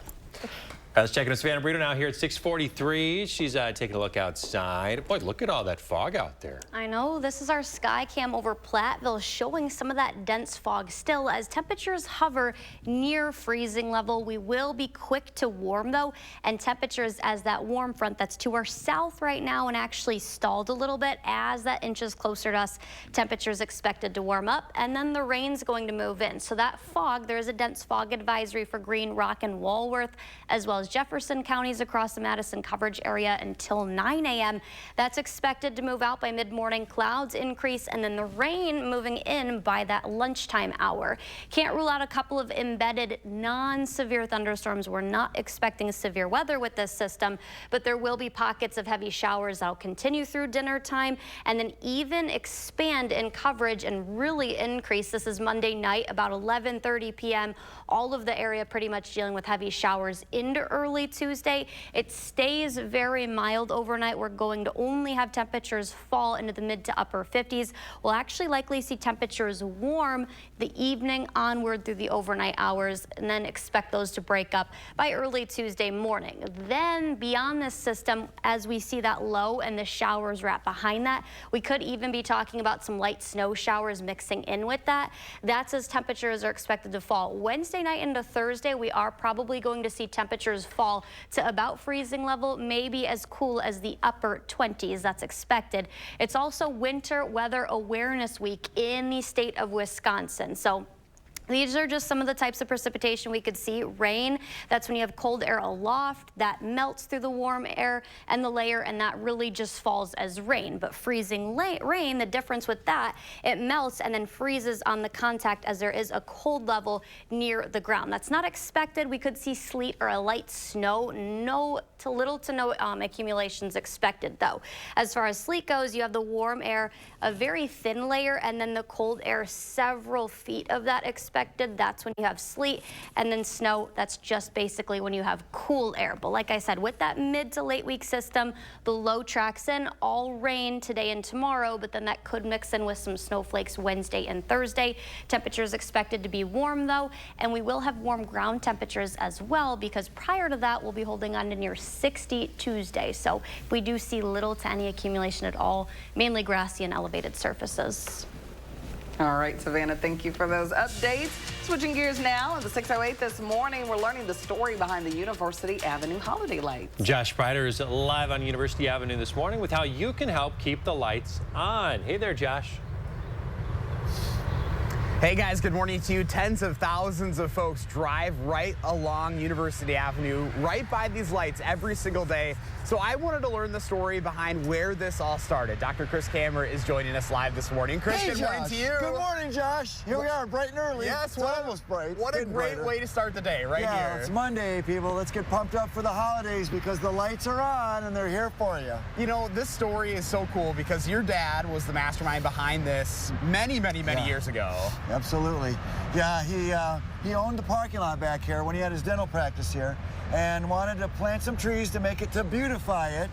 Let's check in with Savannah Brito now here at 6:43. She's taking a look outside. Boy, look at all that fog out there. I know. This is our sky cam over Platteville showing some of that dense fog still as temperatures hover near freezing level. We will be quick to warm though, and temperatures as that warm front that's to our south right now and actually stalled a little bit as that inches closer to us. Temperatures expected to warm up, and then the rain's going to move in. So that fog, there is a dense fog advisory for Green Rock and Walworth, as well as Jefferson counties across the Madison coverage area until 9 a.m. That's expected to move out by mid-morning. Clouds increase, and then the rain moving in by that lunchtime hour. Can't rule out a couple of embedded non-severe thunderstorms. We're not expecting severe weather with this system, but there will be pockets of heavy showers that'll continue through dinner time and then even expand in coverage and really increase. This is Monday night, about 11:30 p.m. All of the area pretty much dealing with heavy showers into early Tuesday. It stays very mild overnight. We're going to only have temperatures fall into the mid to upper 50s. We'll actually likely see temperatures warm the evening onward through the overnight hours, and then expect those to break up by early Tuesday morning. Then beyond this system, as we see that low and the showers wrap behind that, we could even be talking about some light snow showers mixing in with that. That's as temperatures are expected to fall. Wednesday night into Thursday, we are probably going to see temperatures fall to about freezing level, maybe as cool as the upper 20s. That's expected. It's also Winter Weather Awareness Week in the state of Wisconsin. So these are just some of the types of precipitation we could see. Rain, that's when you have cold air aloft that melts through the warm air and the layer, and that really just falls as rain. But freezing rain, the difference with that, it melts and then freezes on the contact as there is a cold level near the ground. That's not expected. We could see sleet or a light snow. Little to no accumulations expected though. As far as sleet goes, you have the warm air, a very thin layer, and then the cold air, several feet of that expected. That's when you have sleet, and then snow, that's just basically when you have cool air. But like I said, with that mid to late week system, the low tracks in, all rain today and tomorrow, but then that could mix in with some snowflakes Wednesday and Thursday. Temperatures expected to be warm though, and we will have warm ground temperatures as well, because prior to that we'll be holding on to near 60 Tuesday. So if we do see little to any accumulation at all, mainly grassy and elevated surfaces. All right, Savannah, thank you for those updates. Switching gears now, at the 6:08 this morning, we're learning the story behind the University Avenue holiday lights. Josh Sprider is live on University Avenue this morning with how you can help keep the lights on. Hey there, Josh. Hey guys, good morning to you. Tens of thousands of folks drive right along University Avenue, right by these lights every single day. So I wanted to learn the story behind where this all started. Dr. Chris Kammer is joining us live this morning. Chris, hey, good morning to you. Good morning, Josh. Here we are, bright and early. Yes, it's almost bright. What a great way to start the day, right here. It's Monday, people. Let's get pumped up for the holidays because the lights are on and they're here for you. You know, this story is so cool because your dad was the mastermind behind this many years ago. Absolutely. Yeah, he owned the parking lot back here when he had his dental practice here and wanted to plant some trees to make it, to beautify it.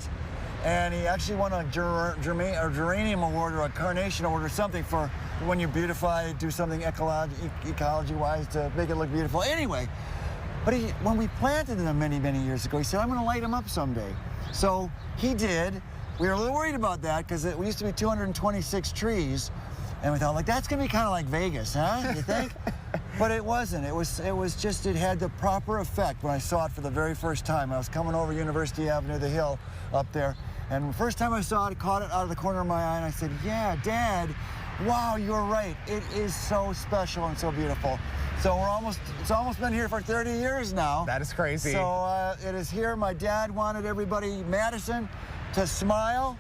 And he actually won a geranium award or a carnation award or something for when you beautify, do something ecology-wise to make it look beautiful. Anyway, but when we planted them many years ago, he said, I'm going to light them up someday. So he did. We were a little worried about that because we used to be 226 trees. And we thought, like, that's going to be kind of like Vegas, huh? You think? But it wasn't. It was just, it had the proper effect when I saw it for the very first time. I was coming over University Avenue, the hill up there. And the first time I saw it, I caught it out of the corner of my eye, and I said, yeah, Dad, wow, you're right. It is so special and so beautiful. So it's almost been here for 30 years now. That is crazy. So it is here. My dad wanted everybody, Madison, to smile.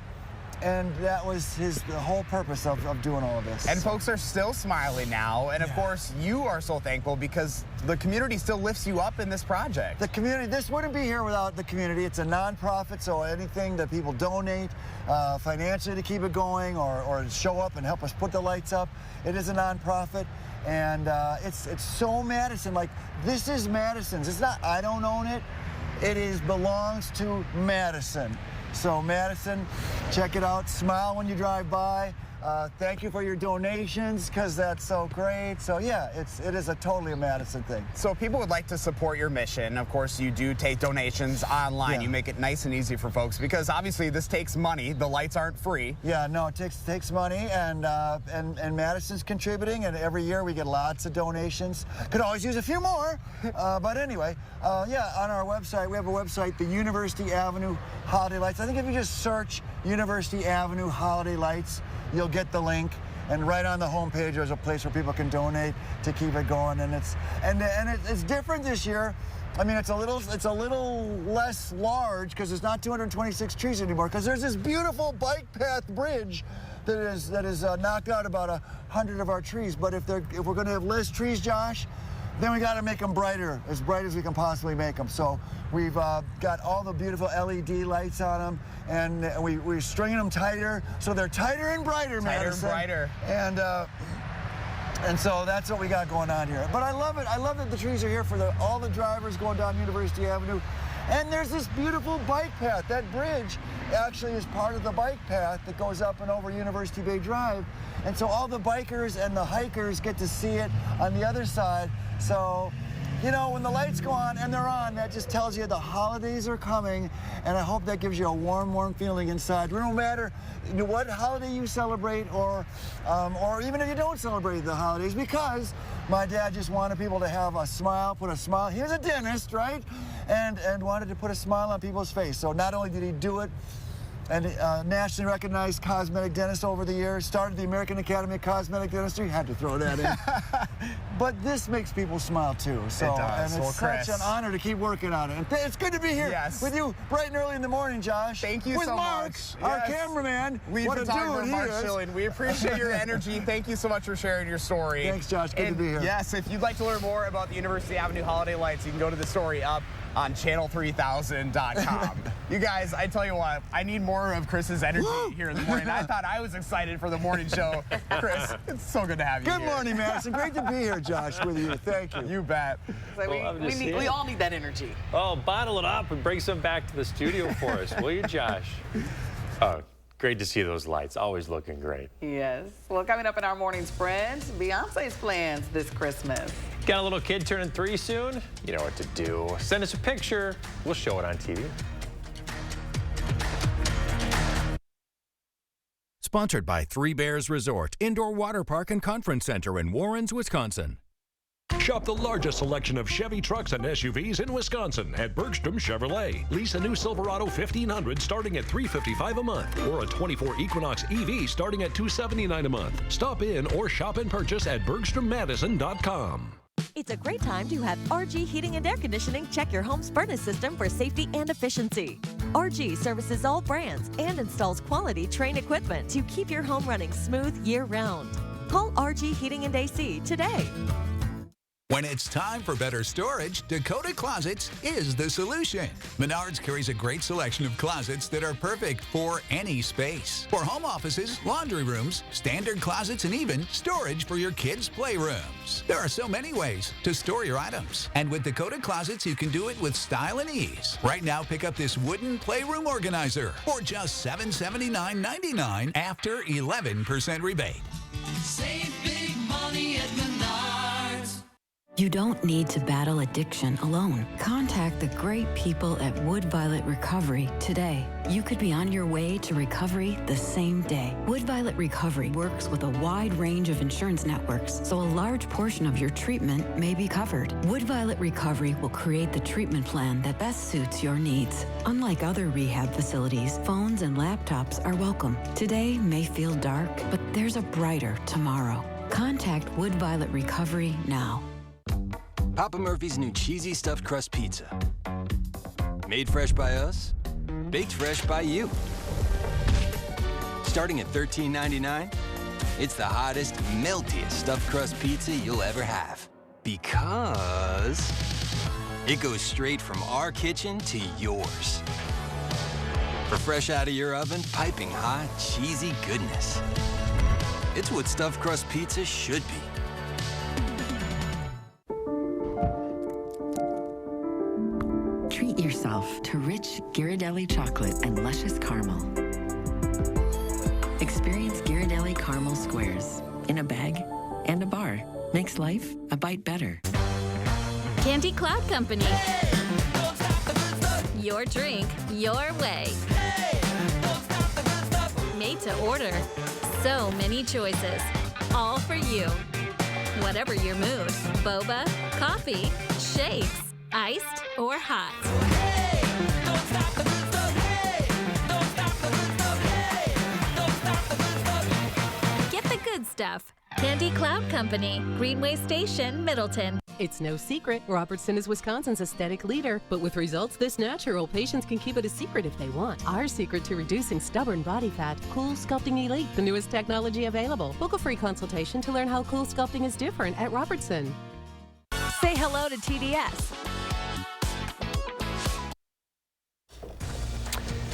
And that was the whole purpose of doing all of this. And folks are still smiling now. And of course, you are so thankful because the community still lifts you up in this project. The community, this wouldn't be here without the community. It's a nonprofit, so anything that people donate financially to keep it going or show up and help us put the lights up, it is a nonprofit. And it's so Madison. Like, this is Madison's. It's not, I don't own it. It belongs to Madison. So Madison, check it out. Smile when you drive by. Thank you for your donations, because that's so great. So yeah, it is a totally a Madison thing. So if people would like to support your mission, of course you do take donations online. Yeah. You make it nice and easy for folks, because obviously this takes money. The lights aren't free. Yeah, no, it takes money, and Madison's contributing, and every year we get lots of donations. Could always use a few more, but anyway, yeah, on our website, we have a website, the University Avenue Holiday Lights. I think if you just search University Avenue Holiday Lights, you'll get the link, and right on the homepage there's a place where people can donate to keep it going, and it's different this year. I mean, it's a little less large because it's not 226 trees anymore, because there's this beautiful bike path bridge that is knocked out about 100 of our trees. But if we're going to have less trees, Josh, then we got to make them brighter, as bright as we can possibly make them. So we've got all the beautiful LED lights on them, and we're stringing them tighter, so they're tighter and brighter, Madison. Tighter and brighter. And so that's what we got going on here. But I love it. I love that the trees are here for all the drivers going down University Avenue. And there's this beautiful bike path. That bridge actually is part of the bike path that goes up and over University Bay Drive. And so all the bikers and the hikers get to see it on the other side. So, you know, when the lights go on, and they're on, that just tells you the holidays are coming, and I hope that gives you a warm, warm feeling inside. No matter what holiday you celebrate, or even if you don't celebrate the holidays, because my dad just wanted people to have a smile, put a smile. He was a dentist, right? And wanted to put a smile on people's face. So not only did he do it, and nationally recognized cosmetic dentist over the years, started the American Academy of Cosmetic Dentistry, had to throw that in. But this makes people smile too. So, it does. And it's such an honor to keep working on it. And it's good to be here with you bright and early in the morning, Josh. Thank you with so Mark, much. Our cameraman. We've What been a talking dude with he Mark is. Schilling. We appreciate your energy. Thank you so much for sharing your story. Thanks, Josh. Good to be here. Yes, if you'd like to learn more about the University Avenue Holiday Lights, you can go to the story up on channel3000.com. You guys, I tell you what, I need more of Chris's energy here in the morning. I thought I was excited for the morning show. Chris, it's so good to have you Good here. morning, Madison. Great to be here, Josh, with you. Thank you. You bet. So we all need that energy. Oh, bottle it up and bring some back to the studio for us, will you, Josh? Oh, great to see those lights. Always looking great. Yes. Well, coming up in our morning sprint, Beyonce's plans this Christmas. Got a little kid turning 3 soon? You know what to do. Send us a picture. We'll show it on TV. Sponsored by Three Bears Resort, Indoor Water Park and Conference Center in Warrens, Wisconsin. Shop the largest selection of Chevy trucks and SUVs in Wisconsin at Bergstrom Chevrolet. Lease a new Silverado 1500 starting at $355 a month, or a 24 Equinox EV starting at $279 a month. Stop in or shop and purchase at BergstromMadison.com. It's a great time to have RG Heating and Air Conditioning check your home's furnace system for safety and efficiency. RG services all brands and installs quality Trane equipment to keep your home running smooth year-round. Call RG Heating and AC today. When it's time for better storage, Dakota Closets is the solution. Menards carries a great selection of closets that are perfect for any space. For home offices, laundry rooms, standard closets, and even storage for your kids' playrooms. There are so many ways to store your items. And with Dakota Closets, you can do it with style and ease. Right now, pick up this wooden playroom organizer for just $779.99 after 11% rebate. Save big money at Menards. You don't need to battle addiction alone. Contact the great people at Wood Violet Recovery today. You could be on your way to recovery the same day. Wood Violet Recovery works with a wide range of insurance networks, so a large portion of your treatment may be covered. Wood Violet Recovery will create the treatment plan that best suits your needs. Unlike other rehab facilities, phones and laptops are welcome. Today may feel dark, but there's a brighter tomorrow. Contact Wood Violet Recovery now. Papa Murphy's new cheesy stuffed crust pizza. Made fresh by us, baked fresh by you. Starting at $13.99, it's the hottest, meltiest stuffed crust pizza you'll ever have. Because it goes straight from our kitchen to yours. For fresh out of your oven, piping hot, cheesy goodness. It's what stuffed crust pizza should be. Treat yourself to rich Ghirardelli chocolate and luscious caramel. Experience Ghirardelli caramel squares in a bag and a bar. Makes life a bite better. Candy Cloud Company. Your drink, your way. Made to order. So many choices. All for you. Whatever your mood. Boba, coffee, shakes, iced or hot. Get the good stuff. Candy Cloud Company, Greenway Station, Middleton. It's no secret, Robertson is Wisconsin's aesthetic leader, but with results this natural, patients can keep it a secret if they want. Our secret to reducing stubborn body fat, Cool Sculpting Elite, the newest technology available. Book a free consultation to learn how Cool Sculpting is different at Robertson. Say hello to TDS.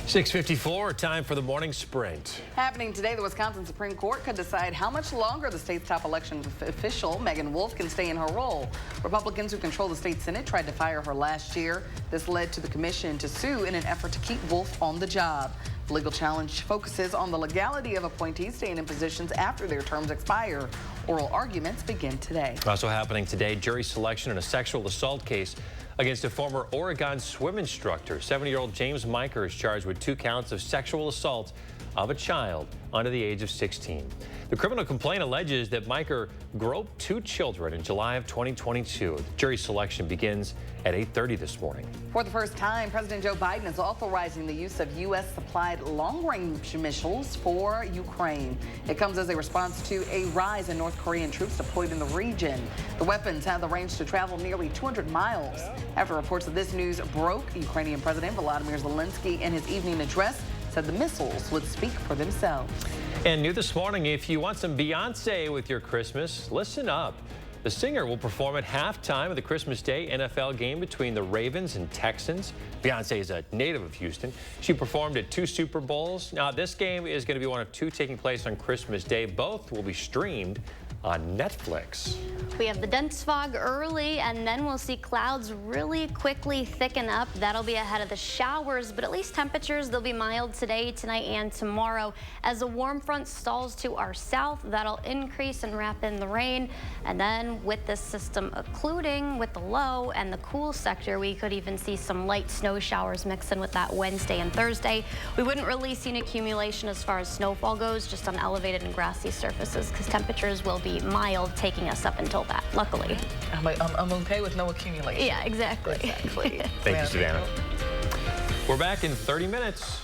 6:54, time for the morning sprint. Happening today, the Wisconsin Supreme Court could decide how much longer the state's top election official, Megan Wolf, can stay in her role. Republicans who control the state Senate tried to fire her last year. This led to the commission to sue in an effort to keep Wolf on the job. The legal challenge focuses on the legality of appointees staying in positions after their terms expire. Oral arguments begin today. Also happening today, jury selection in a sexual assault case against a former Oregon swim instructor. 70-year-old James Miker is charged with 2 counts of sexual assault of a child under the age of 16. The criminal complaint alleges that Miker groped 2 children in July of 2022. The jury selection begins at 8:30 this morning. For the first time, President Joe Biden is authorizing the use of U.S.-supplied long-range missiles for Ukraine. It comes as a response to a rise in North Korean troops deployed in the region. The weapons have the range to travel nearly 200 miles. After reports of this news broke, Ukrainian President Volodymyr Zelensky, in his evening address, said the missiles would speak for themselves. And new this morning, if you want some Beyonce with your Christmas, listen up. The singer will perform at halftime of the Christmas Day NFL game between the Ravens and Texans. Beyonce is a native of Houston. She performed at 2 Super Bowls. Now, this game is going to be one of 2 taking place on Christmas Day. Both will be streamed on Netflix. We have the dense fog early, and then we'll see clouds really quickly thicken up. That'll be ahead of the showers, but at least temperatures, they'll be mild today, tonight, and tomorrow. As a warm front stalls to our south, that'll increase and wrap in the rain. And then with this system occluding with the low and the cool sector, we could even see some light snow showers mix in with that Wednesday and Thursday. We wouldn't really see an accumulation as far as snowfall goes, just on elevated and grassy surfaces, because temperatures will be mild, taking us up until that, luckily. I'm okay with no accumulation. Yeah, exactly. Thank you, Savannah. We're back in 30 minutes.